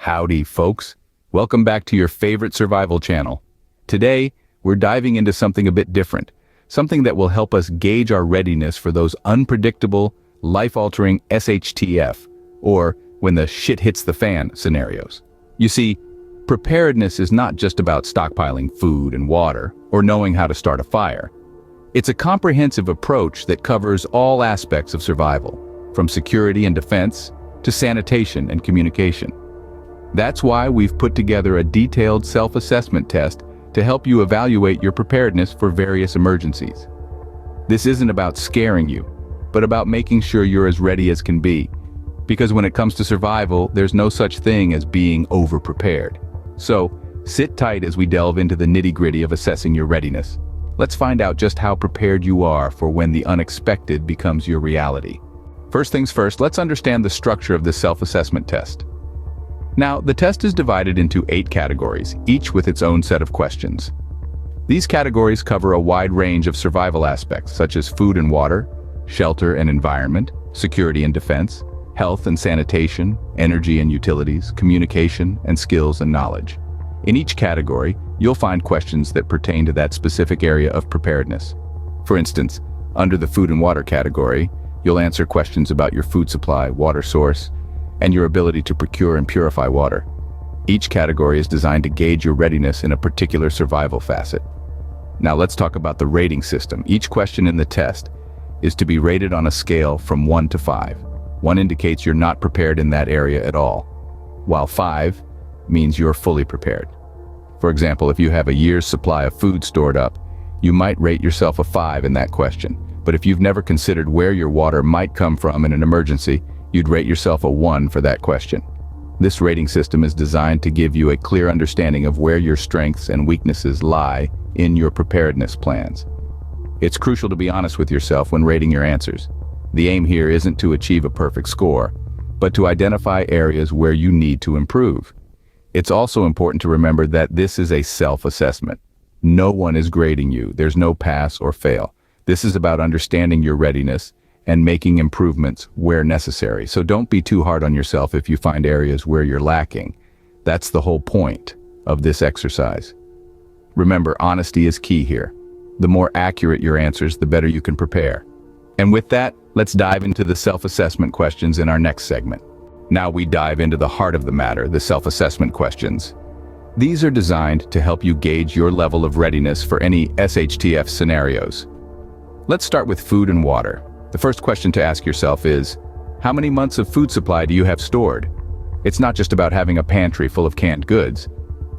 Howdy, folks. Welcome back to your favorite survival channel. Today, we're diving into something a bit different, something that will help us gauge our readiness for those unpredictable, life-altering SHTF, or when the shit hits the fan scenarios. You see, preparedness is not just about stockpiling food and water, or knowing how to start a fire. It's a comprehensive approach that covers all aspects of survival, from security and defense to sanitation and communication. That's why we've put together a detailed self-assessment test to help you evaluate your preparedness for various emergencies. This isn't about scaring you, but about making sure you're as ready as can be. Because when it comes to survival, there's no such thing as being over-prepared. So, sit tight as we delve into the nitty-gritty of assessing your readiness. Let's find out just how prepared you are for when the unexpected becomes your reality. First things first, let's understand the structure of this self-assessment test. Now, the test is divided into 8 categories, each with its own set of questions. These categories cover a wide range of survival aspects, such as food and water, shelter and environment, security and defense, health and sanitation, energy and utilities, communication, and skills and knowledge. In each category, you'll find questions that pertain to that specific area of preparedness. For instance, under the food and water category, you'll answer questions about your food supply, water source, and your ability to procure and purify water. Each category is designed to gauge your readiness in a particular survival facet. Now let's talk about the rating system. Each question in the test is to be rated on a scale from 1 to 5. 1 indicates you're not prepared in that area at all, while 5 means you're fully prepared. For example, if you have a year's supply of food stored up, you might rate yourself a 5 in that question. But if you've never considered where your water might come from in an emergency, you'd rate yourself a 1 for that question. This rating system is designed to give you a clear understanding of where your strengths and weaknesses lie in your preparedness plans. It's crucial to be honest with yourself when rating your answers. The aim here isn't to achieve a perfect score, but to identify areas where you need to improve. It's also important to remember that this is a self-assessment. No one is grading you. There's no pass or fail. This is about understanding your readiness and making improvements where necessary. So don't be too hard on yourself if you find areas where you're lacking. That's the whole point of this exercise. Remember, honesty is key here. The more accurate your answers, the better you can prepare. And with that, let's dive into the self-assessment questions in our next segment. Now we dive into the heart of the matter, the self-assessment questions. These are designed to help you gauge your level of readiness for any SHTF scenarios. Let's start with food and water. The first question to ask yourself is, how many months of food supply do you have stored? It's not just about having a pantry full of canned goods.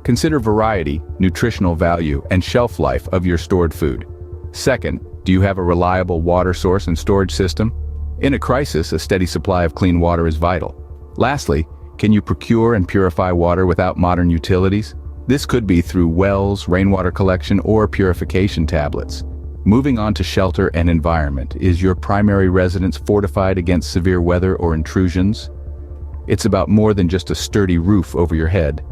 Consider variety, nutritional value, and shelf life of your stored food. Second, do you have a reliable water source and storage system? In a crisis, a steady supply of clean water is vital. Lastly, can you procure and purify water without modern utilities? This could be through wells, rainwater collection, or purification tablets. Moving on to shelter and environment. Is your primary residence fortified against severe weather or intrusions? It's about more than just a sturdy roof over your head.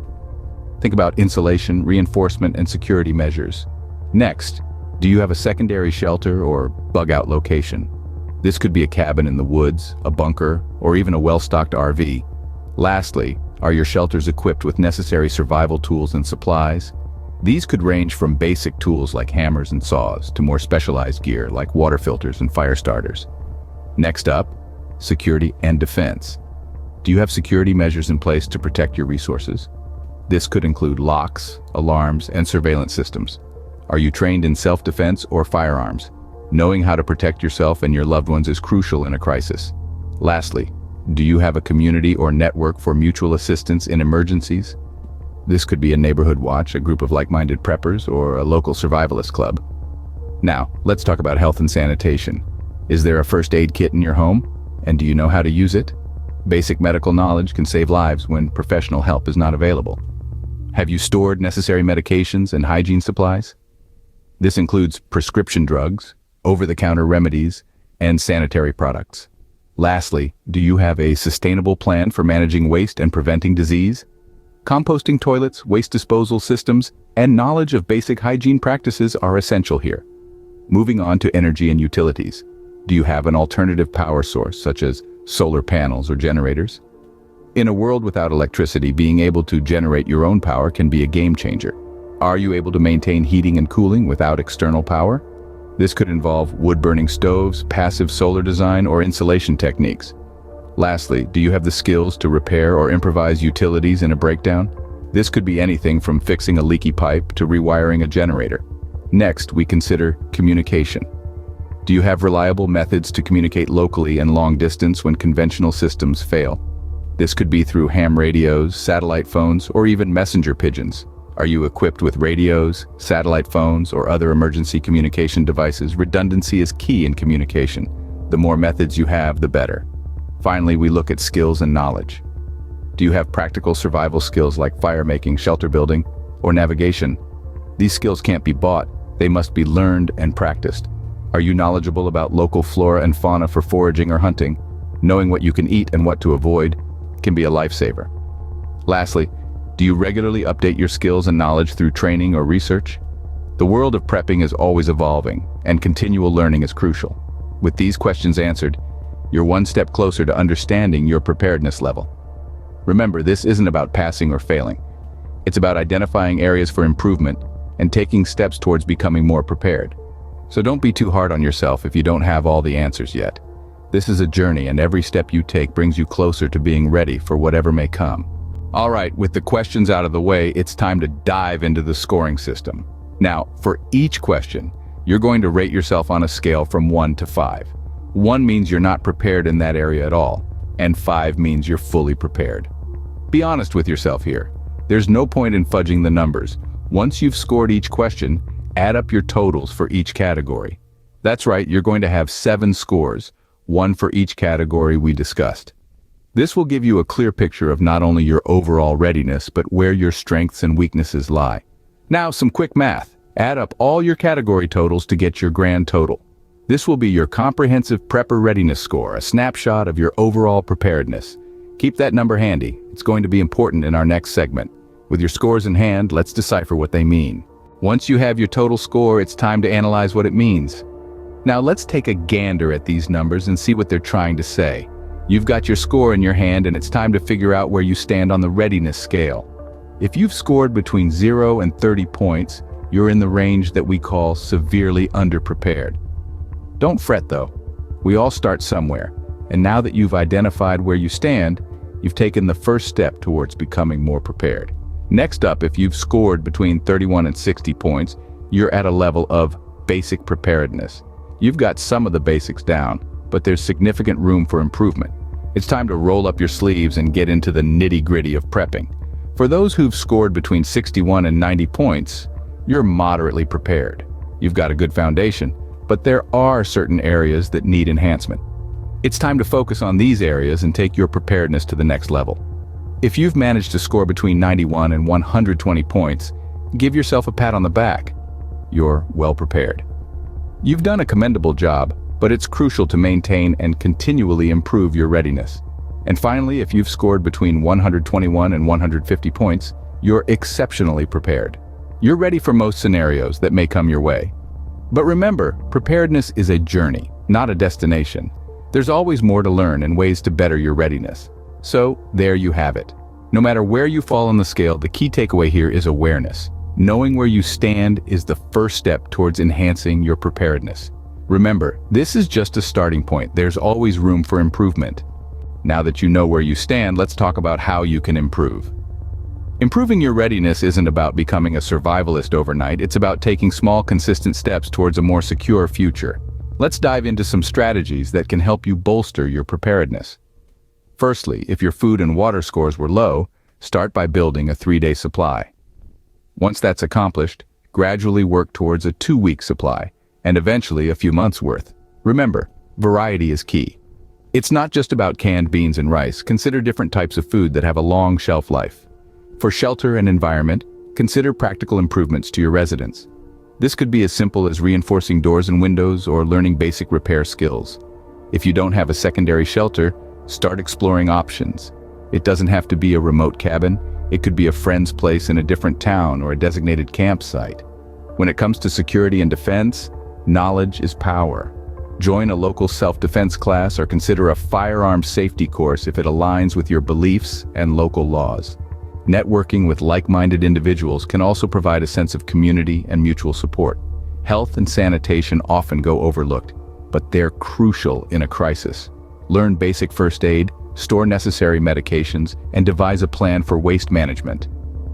Think about insulation, reinforcement, and security measures. Next, do you have a secondary shelter or bug-out location? This could be a cabin in the woods, a bunker, or even a well-stocked RV. Lastly, are your shelters equipped with necessary survival tools and supplies? These could range from basic tools like hammers and saws to more specialized gear like water filters and fire starters. Next up, security and defense. Do you have security measures in place to protect your resources? This could include locks, alarms, and surveillance systems. Are you trained in self-defense or firearms? Knowing how to protect yourself and your loved ones is crucial in a crisis. Lastly, do you have a community or network for mutual assistance in emergencies? This could be a neighborhood watch, a group of like-minded preppers, or a local survivalist club. Now, let's talk about health and sanitation. Is there a first aid kit in your home? And do you know how to use it? Basic medical knowledge can save lives when professional help is not available. Have you stored necessary medications and hygiene supplies? This includes prescription drugs, over-the-counter remedies, and sanitary products. Lastly, do you have a sustainable plan for managing waste and preventing disease? Composting toilets, waste disposal systems, and knowledge of basic hygiene practices are essential here. Moving on to energy and utilities. Do you have an alternative power source, such as solar panels or generators? In a world without electricity, being able to generate your own power can be a game changer. Are you able to maintain heating and cooling without external power? This could involve wood-burning stoves, passive solar design, or insulation techniques. Lastly, do you have the skills to repair or improvise utilities in a breakdown? This could be anything from fixing a leaky pipe to rewiring a generator. Next, we consider communication. Do you have reliable methods to communicate locally and long distance when conventional systems fail? This could be through ham radios, satellite phones, or even messenger pigeons. Are you equipped with radios, satellite phones, or other emergency communication devices? Redundancy is key in communication. The more methods you have, the better. Finally, we look at skills and knowledge. Do you have practical survival skills like fire making, shelter building, or navigation? These skills can't be bought. They must be learned and practiced. Are you knowledgeable about local flora and fauna for foraging or hunting? Knowing what you can eat and what to avoid can be a lifesaver. Lastly, do you regularly update your skills and knowledge through training or research? The world of prepping is always evolving, and continual learning is crucial. With these questions answered, you're one step closer to understanding your preparedness level. Remember, this isn't about passing or failing. It's about identifying areas for improvement and taking steps towards becoming more prepared. So don't be too hard on yourself if you don't have all the answers yet. This is a journey, and every step you take brings you closer to being ready for whatever may come. All right, with the questions out of the way, it's time to dive into the scoring system. Now, for each question, you're going to rate yourself on a scale from 1 to 5. 1 means you're not prepared in that area at all, and 5 means you're fully prepared. Be honest with yourself here. There's no point in fudging the numbers. Once you've scored each question, add up your totals for each category. That's right, you're going to have 7 scores, 1 for each category we discussed. This will give you a clear picture of not only your overall readiness, but where your strengths and weaknesses lie. Now, some quick math. Add up all your category totals to get your grand total. This will be your comprehensive prepper readiness score, a snapshot of your overall preparedness. Keep that number handy. It's going to be important in our next segment. With your scores in hand, let's decipher what they mean. Once you have your total score, it's time to analyze what it means. Now let's take a gander at these numbers and see what they're trying to say. You've got your score in your hand, and it's time to figure out where you stand on the readiness scale. If you've scored between 0 and 30 points, you're in the range that we call severely underprepared. Don't fret though. We all start somewhere, and now that you've identified where you stand, you've taken the first step towards becoming more prepared. Next up, if you've scored between 31 and 60 points, you're at a level of basic preparedness. You've got some of the basics down, but there's significant room for improvement. It's time to roll up your sleeves and get into the nitty-gritty of prepping. For those who've scored between 61 and 90 points, you're moderately prepared. You've got a good foundation, but there are certain areas that need enhancement. It's time to focus on these areas and take your preparedness to the next level. If you've managed to score between 91 and 120 points, give yourself a pat on the back. You're well prepared. You've done a commendable job, but it's crucial to maintain and continually improve your readiness. And finally, if you've scored between 121 and 150 points, you're exceptionally prepared. You're ready for most scenarios that may come your way. But remember, preparedness is a journey, not a destination. There's always more to learn and ways to better your readiness. So, there you have it. No matter where you fall on the scale, the key takeaway here is awareness. Knowing where you stand is the first step towards enhancing your preparedness. Remember, this is just a starting point. There's always room for improvement. Now that you know where you stand, let's talk about how you can improve. Improving your readiness isn't about becoming a survivalist overnight. It's about taking small, consistent steps towards a more secure future. Let's dive into some strategies that can help you bolster your preparedness. Firstly, if your food and water scores were low, start by building a 3-day supply. Once that's accomplished, gradually work towards a 2-week supply, and eventually a few months' worth. Remember, variety is key. It's not just about canned beans and rice. Consider different types of food that have a long shelf life. For shelter and environment, consider practical improvements to your residence. This could be as simple as reinforcing doors and windows or learning basic repair skills. If you don't have a secondary shelter, start exploring options. It doesn't have to be a remote cabin. It could be a friend's place in a different town or a designated campsite. When it comes to security and defense, knowledge is power. Join a local self-defense class or consider a firearms safety course if it aligns with your beliefs and local laws. Networking with like-minded individuals can also provide a sense of community and mutual support. Health and sanitation often go overlooked, but they're crucial in a crisis. Learn basic first aid, store necessary medications, and devise a plan for waste management.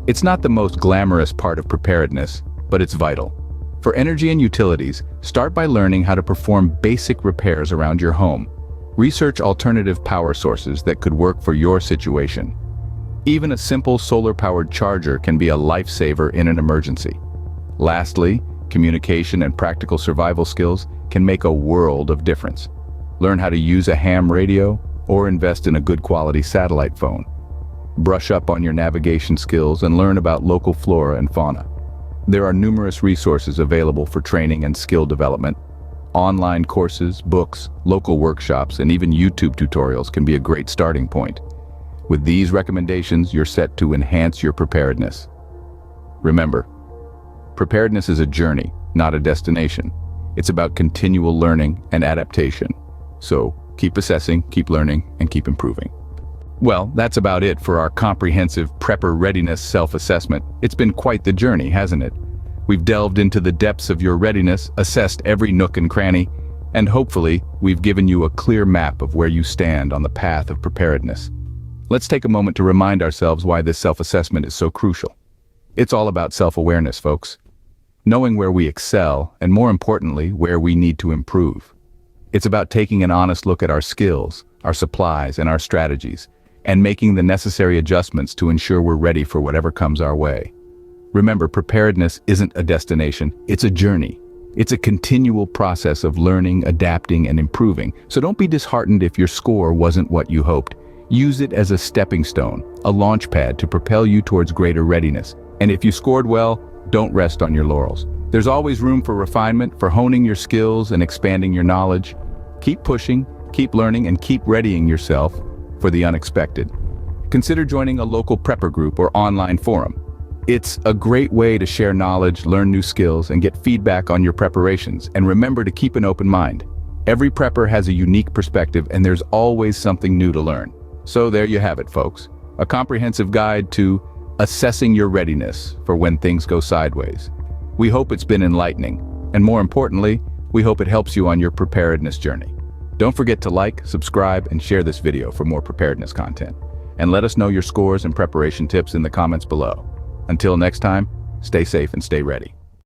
It's not the most glamorous part of preparedness, but it's vital. For energy and utilities, start by learning how to perform basic repairs around your home. Research alternative power sources that could work for your situation. Even a simple solar-powered charger can be a lifesaver in an emergency. Lastly, communication and practical survival skills can make a world of difference. Learn how to use a ham radio or invest in a good quality satellite phone. Brush up on your navigation skills and learn about local flora and fauna. There are numerous resources available for training and skill development. Online courses, books, local workshops, and even YouTube tutorials can be a great starting point. With these recommendations, you're set to enhance your preparedness. Remember, preparedness is a journey, not a destination. It's about continual learning and adaptation. So keep assessing, keep learning, and keep improving. Well, that's about it for our comprehensive prepper readiness self-assessment. It's been quite the journey, hasn't it? We've delved into the depths of your readiness, assessed every nook and cranny, and hopefully, we've given you a clear map of where you stand on the path of preparedness. Let's take a moment to remind ourselves why this self-assessment is so crucial. It's all about self-awareness, folks. Knowing where we excel, and more importantly, where we need to improve. It's about taking an honest look at our skills, our supplies, and our strategies, and making the necessary adjustments to ensure we're ready for whatever comes our way. Remember, preparedness isn't a destination, it's a journey. It's a continual process of learning, adapting, and improving, so don't be disheartened if your score wasn't what you hoped. Use it as a stepping stone, a launch pad to propel you towards greater readiness. And if you scored well, don't rest on your laurels. There's always room for refinement, for honing your skills and expanding your knowledge. Keep pushing, keep learning, and keep readying yourself for the unexpected. Consider joining a local prepper group or online forum. It's a great way to share knowledge, learn new skills, and get feedback on your preparations. And remember to keep an open mind. Every prepper has a unique perspective, and there's always something new to learn. So there you have it, folks. A comprehensive guide to assessing your readiness for when things go sideways. We hope it's been enlightening, and more importantly, we hope it helps you on your preparedness journey. Don't forget to like, subscribe, and share this video for more preparedness content. And let us know your scores and preparation tips in the comments below. Until next time, stay safe and stay ready.